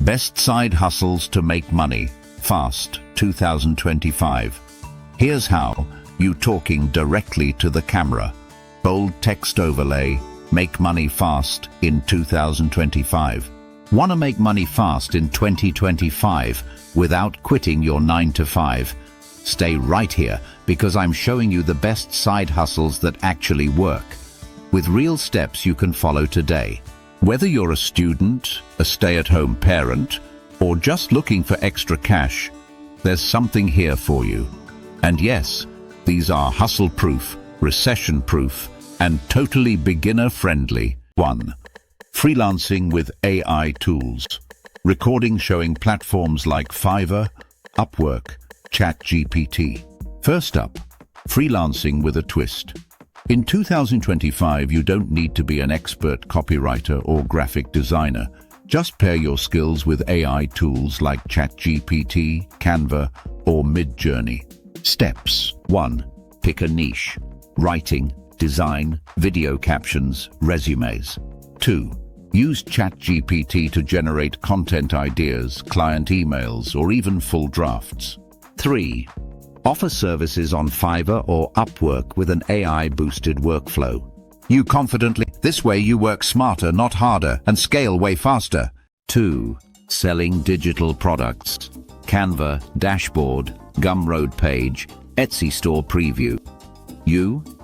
Best Side Hustles to Make Money Fast 2025. Here's how. You talking directly to the camera. Bold text overlay. Make money fast in 2025. Want to make money fast in 2025 without quitting your 9 to 5? Stay right here because I'm showing you the best side hustles that actually work, with real steps you can follow today. Whether you're a student, a stay-at-home parent, or just looking for extra cash, there's something here for you. And yes, these are hustle-proof, recession-proof, and totally beginner-friendly. 1. Freelancing with AI tools. Recording showing platforms like Fiverr, Upwork, ChatGPT. First up, freelancing with a twist. In 2025, you don't need to be an expert copywriter or graphic designer. Just pair your skills with AI tools like ChatGPT, Canva, or Midjourney. Steps. 1. Pick a niche. Writing, design, video captions, resumes. 2. Use ChatGPT to generate content ideas, client emails, or even full drafts. 3. Offer services on Fiverr or Upwork with an AI-boosted workflow. You confidently. This way you work smarter, not harder, and scale way faster. 2. Selling digital products. Canva, Dashboard, Gumroad page, Etsy store preview.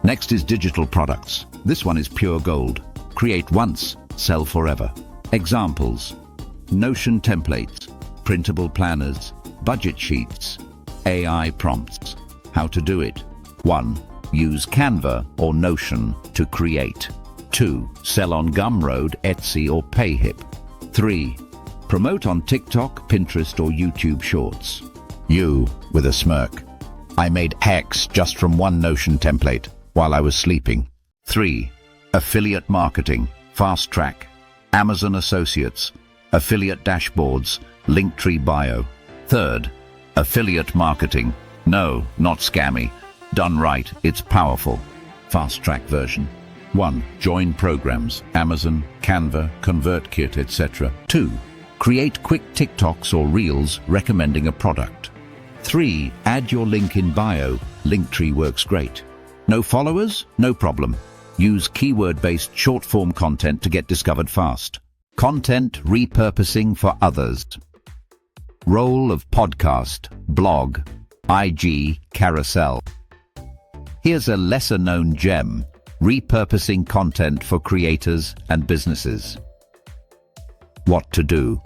Next is digital products. This one is pure gold. Create once, sell forever. Examples: Notion templates, printable planners, budget sheets, AI prompts. How to do it. 1. Use Canva or Notion to create. 2. Sell on Gumroad, Etsy or Payhip. 3. Promote on TikTok, Pinterest or YouTube Shorts. With a smirk. I made X just from one Notion template while I was sleeping. 3. Affiliate marketing. Fast track. Amazon Associates. Affiliate dashboards. Linktree bio. 3rd. Affiliate marketing. No, not scammy. Done right, it's powerful. Fast track version. 1. Join programs. Amazon, Canva, ConvertKit, etc. 2. Create quick TikToks or Reels recommending a product. 3. Add your link in bio. Linktree works great. No followers? No problem. Use keyword-based short-form content to get discovered fast. Content repurposing for others. Role of podcast, blog, IG, carousel. Here's a lesser-known gem: repurposing content for creators and businesses. What to do?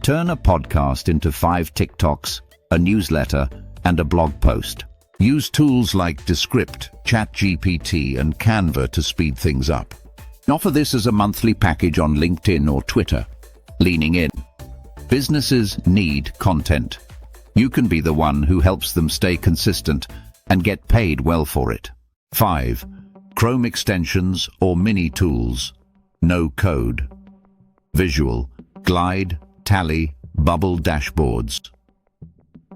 Turn a podcast into 5 TikToks, a newsletter, and a blog post. Use tools like Descript, ChatGPT, and Canva to speed things up. Offer this as a monthly package on LinkedIn or Twitter. Leaning in. Businesses need content. You can be the one who helps them stay consistent and get paid well for it. 5. Chrome extensions or mini tools. No code. Visual, Glide, Tally, Bubble dashboards.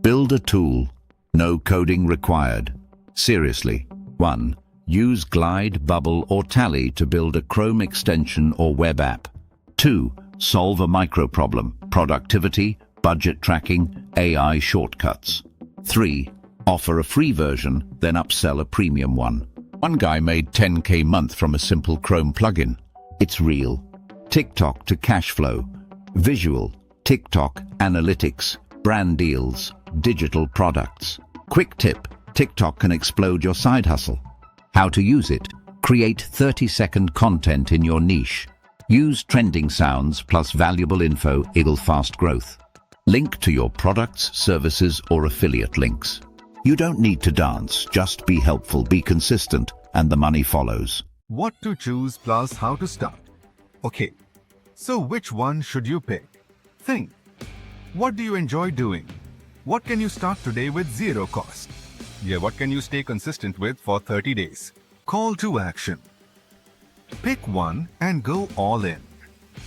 Build a tool. No coding required. Seriously. 1. Use Glide, Bubble, or Tally to build a Chrome extension or web app. 2. Solve a micro problem. Productivity, budget tracking, AI shortcuts. 3. Offer a free version, then upsell a premium one. One guy made 10K a month from a simple Chrome plugin. It's real. TikTok to cash flow. Visual, TikTok, analytics, brand deals, digital products. Quick tip: TikTok can explode your side hustle. How to use it? Create 30-second content in your niche. Use trending sounds plus valuable info equal fast growth. Link to your products, services, or affiliate links. You don't need to dance, just be helpful, be consistent, and the money follows. What to choose plus how to start. Okay, so which one should you pick? Think. What do you enjoy doing? What can you start today with zero cost? What can you stay consistent with for 30 days? Call to action. Pick one and go all in.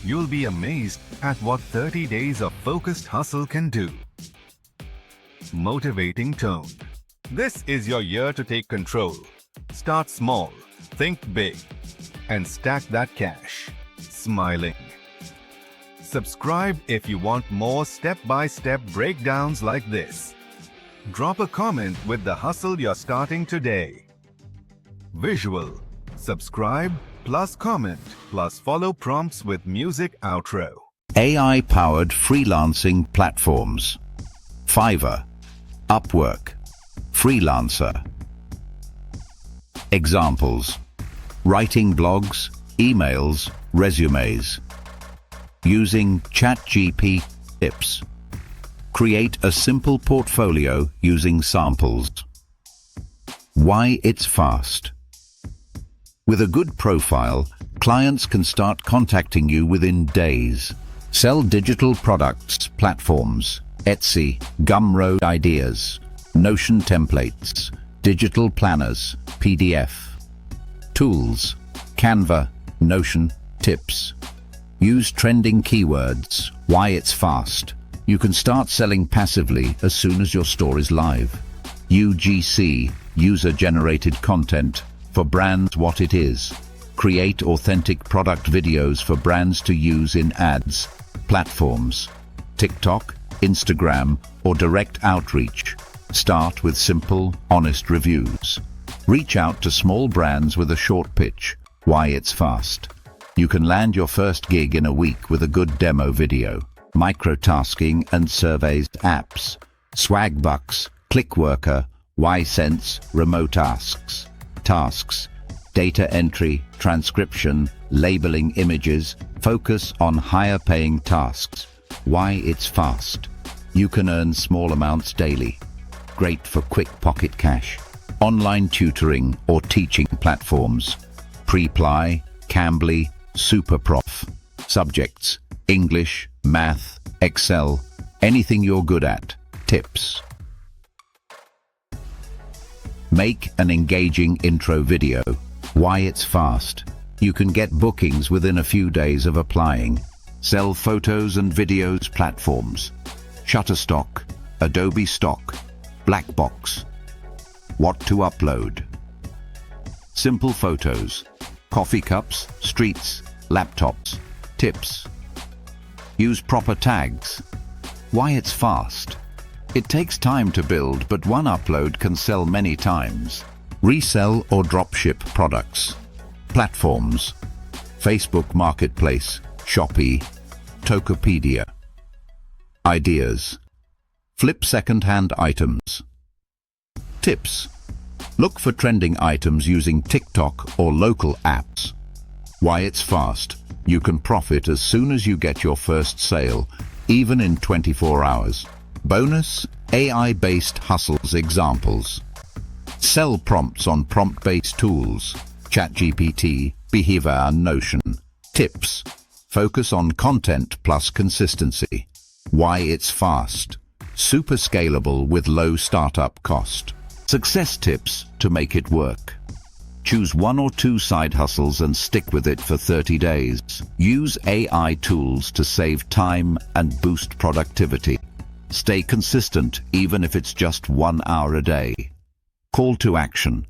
You'll be amazed at what 30 days of focused hustle can do. Motivating tone. This is your year to take control. Start small, think big, and stack that cash. Smiling. Subscribe if you want more step-by-step breakdowns like this. Drop a comment with the hustle you're starting today. Visual. Subscribe plus comment plus follow prompts with music outro. AI-powered freelancing platforms. Fiverr, Upwork, Freelancer. Examples: writing blogs, emails, resumes. Using ChatGPT tips. Create a simple portfolio using samples. Why it's fast. With a good profile, clients can start contacting you within days. Sell digital products platforms: Etsy, Gumroad Ideas, Notion templates, digital planners, PDF. Tools: Canva, Notion, Tips. Use trending keywords. Why it's fast. You can start selling passively as soon as your store is live. UGC, user-generated content, for brands what it is. Create authentic product videos for brands to use in ads, platforms, TikTok, Instagram, or direct outreach. Start with simple, honest reviews. Reach out to small brands with a short pitch. Why it's fast. You can land your first gig in a week with a good demo video. Microtasking and surveys apps. Swagbucks, Clickworker, YSense, Remote Tasks, data entry, transcription, labeling images. Focus on higher paying tasks. Why it's fast. You can earn small amounts daily. Great for quick pocket cash. Online tutoring or teaching platforms. Preply, Cambly, Superprof. Subjects: English, Math, Excel, anything you're good at. Tips. Make an engaging intro video. Why it's fast. You can get bookings within a few days of applying. Sell photos and videos platforms. Shutterstock, Adobe Stock, Blackbox. What to upload. Simple photos. Coffee cups, streets, laptops. Tips. Use proper tags. Why it's fast. It takes time to build, but one upload can sell many times. Resell or dropship products. Platforms: Facebook Marketplace, Shopee, Tokopedia. Ideas: flip second-hand items. Tips: look for trending items using TikTok or local apps. Why it's fast. You can profit as soon as you get your first sale, even in 24 hours. Bonus: AI-based hustles examples. Sell prompts on prompt-based tools. ChatGPT, Behavior, Notion. Tips: focus on content plus consistency. Why it's fast. Super scalable with low startup cost. Success tips to make it work. Choose 1 or 2 side hustles and stick with it for 30 days. Use AI tools to save time and boost productivity. Stay consistent even if it's just 1 hour a day. Call to action.